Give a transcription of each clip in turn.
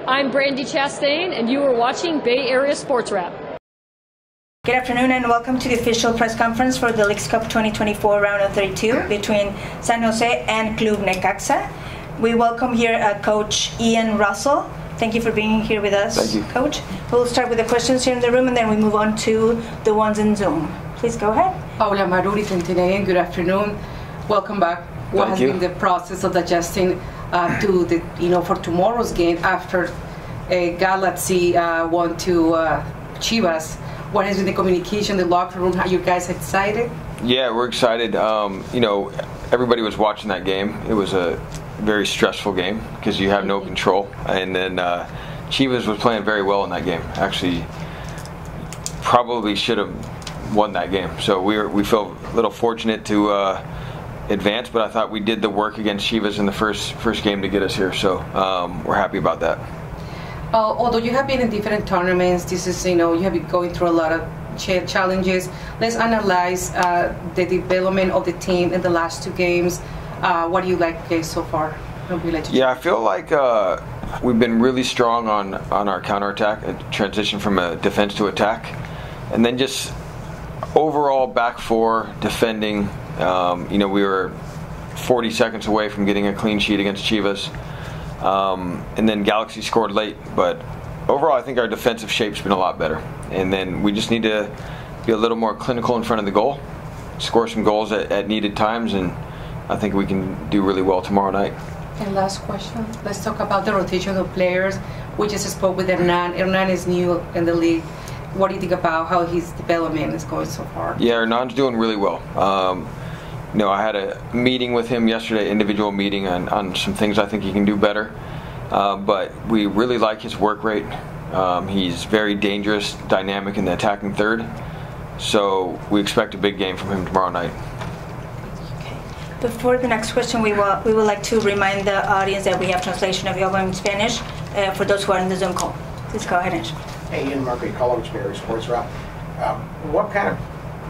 I'm Brandy Chastain, and you are watching Bay Area Sports Wrap. Good afternoon and welcome to the official press conference for the Leagues Cup 2024 round of 32 between San Jose and Club Necaxa. We welcome here Coach Ian Russell. Thank you for being here with us, Thank you. Coach. We'll start with the questions here in the room and then we move on to the ones in Zoom. Please go ahead. Paula Maruri, Tintinea, good afternoon. Welcome back. What has been the process of adjusting to the, for tomorrow's game after Galaxy won to Chivas? What has been the communication, the locker room? Are you guys excited? Yeah, we're excited. Everybody was watching that game. It was a very stressful game because you have no control. And then Chivas was playing very well in that game. Actually, probably should have won that game. So we feel a little fortunate to advance, but I thought we did the work against Chivas in the first game to get us here. So we're happy about that. Although you have been in different tournaments, this is, you have been going through a lot of challenges. Let's analyze the development of the team in the last two games. What do you like so far? Yeah, I feel like we've been really strong on our counterattack, a transition from a defense to attack. And then just overall back four, defending. We were 40 seconds away from getting a clean sheet against Chivas. And then Galaxy scored late, but overall I think our defensive shape's been a lot better. And then we just need to be a little more clinical in front of the goal, score some goals at needed times, and I think we can do really well tomorrow night. And last question, let's talk about the rotation of players. We just spoke with Hernan. Hernan is new in the league. What do you think about how his development is going so far? Yeah, Hernan's doing really well. I had a meeting with him yesterday, individual meeting on some things I think he can do better. But we really like his work rate. He's very dangerous, dynamic in the attacking third. So we expect a big game from him tomorrow night. Okay. Before the next question, we would like to remind the audience that we have translation available in Spanish for those who are in the Zoom call. Please go ahead, Ange. Hey, Ian Murphy, College Bay Area Sports Wrap. What kind of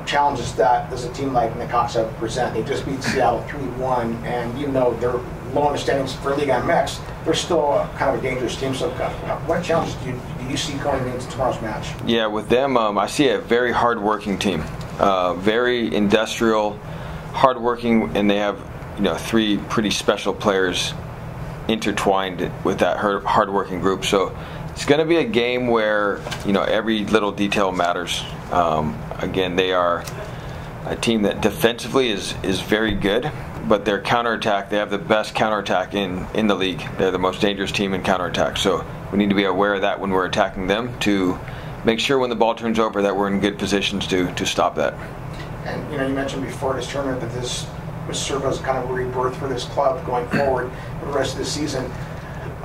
challenges does a team like Necaxa present? They just beat Seattle 3-1, and even though they're low on the standings for Liga MX, they're still kind of a dangerous team. So what challenges do you see going into tomorrow's match? Yeah, with them, I see a very hard-working team, very industrial, hard-working, and they have three pretty special players intertwined with that hard-working group. So it's going to be a game where every little detail matters. Again, they are a team that defensively is very good, but their counterattack, they have the best counterattack in the league. They're the most dangerous team in counterattack. So we need to be aware of that when we're attacking them to make sure when the ball turns over that we're in good positions to stop that. And you mentioned before this tournament that this would serve as kind of a rebirth for this club going forward for the rest of the season.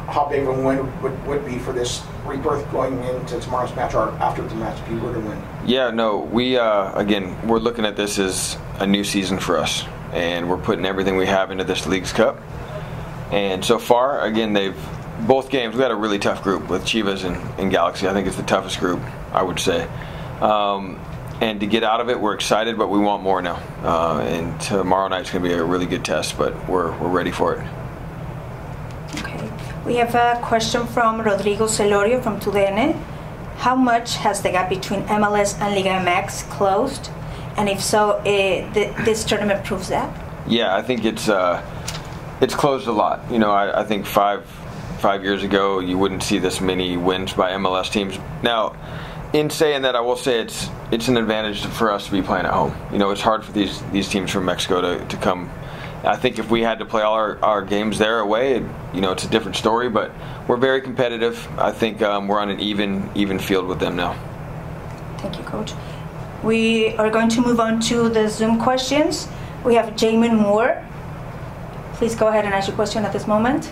How big of a win would be for this rebirth going into tomorrow's match or after the match if you were to win? Yeah, no, we're looking at this as a new season for us, and we're putting everything we have into this Leagues Cup. And so far, again, both games, we had a really tough group with Chivas and Galaxy. I think it's the toughest group, I would say. And to get out of it, we're excited, but we want more now. And tomorrow night's going to be a really good test, but we're ready for it. Okay. We have a question from Rodrigo Celorio from TUDN. How much has the gap between MLS and Liga MX closed? And if so, this tournament proves that? Yeah, I think it's closed a lot. I think five years ago you wouldn't see this many wins by MLS teams. Now, in saying that, I will say it's an advantage for us to be playing at home. It's hard for these teams from Mexico to come. I think if we had to play all our games there away, it's a different story. But we're very competitive. I think we're on an even field with them now. Thank you, Coach. We are going to move on to the Zoom questions. We have Jamin Moore. Please go ahead and ask your question at this moment.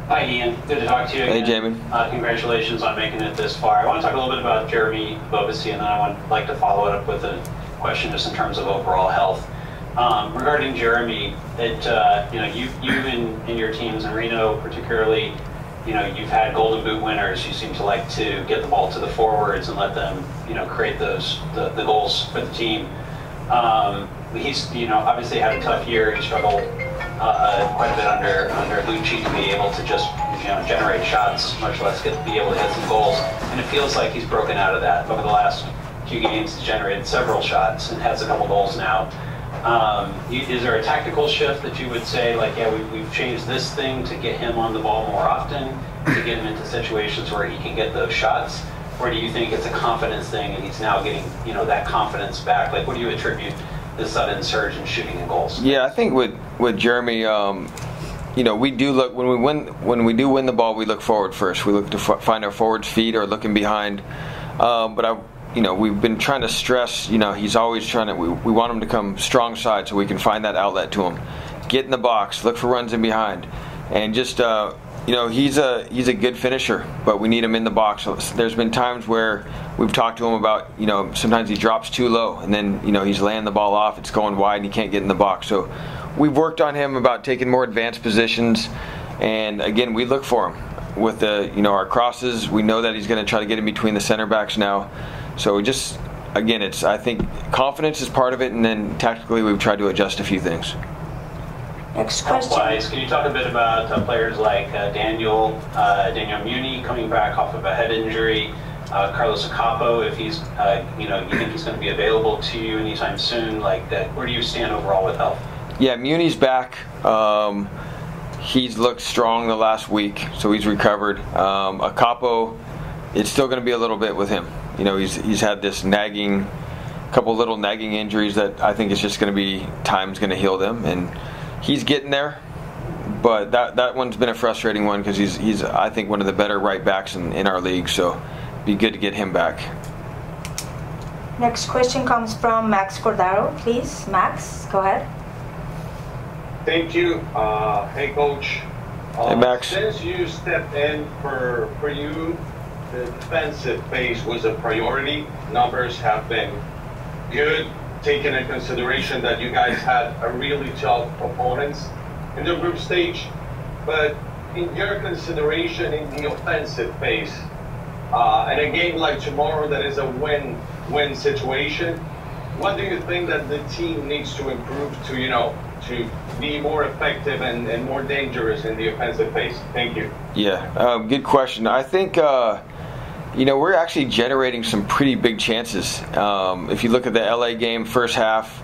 Hi, Ian. Good to talk to you again. Hey, Jamin. Congratulations on making it this far. I want to talk a little bit about Jeremy Bobasi, and then I would like to follow it up with a question just in terms of overall health. Regarding Jeremy, you've in your teams in Reno particularly, you've had Golden Boot winners. You seem to like to get the ball to the forwards and let them, create the goals for the team. He's, obviously had a tough year. He struggled quite a bit under Lucci to be able to just generate shots, much less be able to hit some goals. And it feels like he's broken out of that. Over the last few games, he's generated several shots and has a couple goals now. Is there a tactical shift that you would say, like, yeah, we've changed this thing to get him on the ball more often, to get him into situations where he can get those shots? Or do you think it's a confidence thing and he's now getting, that confidence back? Like, what do you attribute the sudden surge in shooting and goals? Yeah, I think with Jeremy, we do look when we do win the ball, we look forward first. We look to find our forwards' feet or looking behind. But we've been trying to stress. He's always trying to. We want him to come strong side so we can find that outlet to him. Get in the box, look for runs in behind, and just he's a good finisher, but we need him in the box. So there's been times where we've talked to him about sometimes he drops too low, and then he's laying the ball off. It's going wide, and he can't get in the box. So we've worked on him about taking more advanced positions, and again we look for him with our crosses. We know that he's going to try to get in between the center backs now. So I think confidence is part of it, and then tactically we've tried to adjust a few things. Next question. Health-wise, can you talk a bit about players like Daniel Muni coming back off of a head injury, Carlos Acapo, if he's you think he's going to be available to you anytime soon? Like that, where do you stand overall with health? Yeah, Muni's back. He's looked strong the last week, so he's recovered. Acapo, it's still going to be a little bit with him. He's had this couple little nagging injuries that I think it's just going to be time's going to heal them, and he's getting there. But that one's been a frustrating one because he's I think one of the better right backs in our league. So it'd be good to get him back. Next question comes from Max Cordaro. Please, Max, go ahead. Thank you. Hey, Coach. Hey, Max. Since you stepped in for you, the defensive phase was a priority. Numbers have been good, taking into consideration that you guys had a really tough opponents in the group stage. But in your consideration in the offensive phase, and a game like tomorrow that is a win-win situation, what do you think that the team needs to improve to be more effective and more dangerous in the offensive phase? Thank you. Yeah, good question. I think we're actually generating some pretty big chances. If you look at the LA game, first half,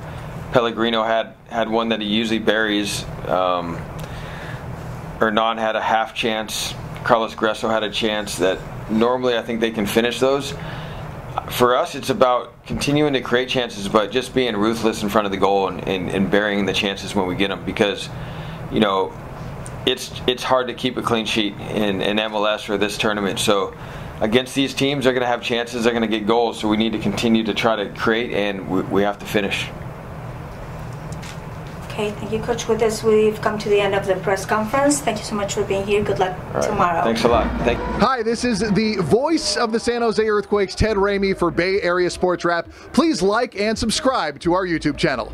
Pellegrino had one that he usually buries. Hernan had a half chance. Carlos Gresso had a chance that normally I think they can finish those. For us, it's about continuing to create chances, but just being ruthless in front of the goal and burying the chances when we get them, because it's hard to keep a clean sheet in MLS or this tournament. So against these teams, they're going to have chances, they're going to get goals, so we need to continue to try to create, and we have to finish. Okay, thank you, Coach. With this, we've come to the end of the press conference. Thank you so much for being here. Good luck tomorrow. Thanks a lot. Hi, this is the voice of the San Jose Earthquakes, Ted Ramey, for Bay Area Sports Wrap. Please like and subscribe to our YouTube channel.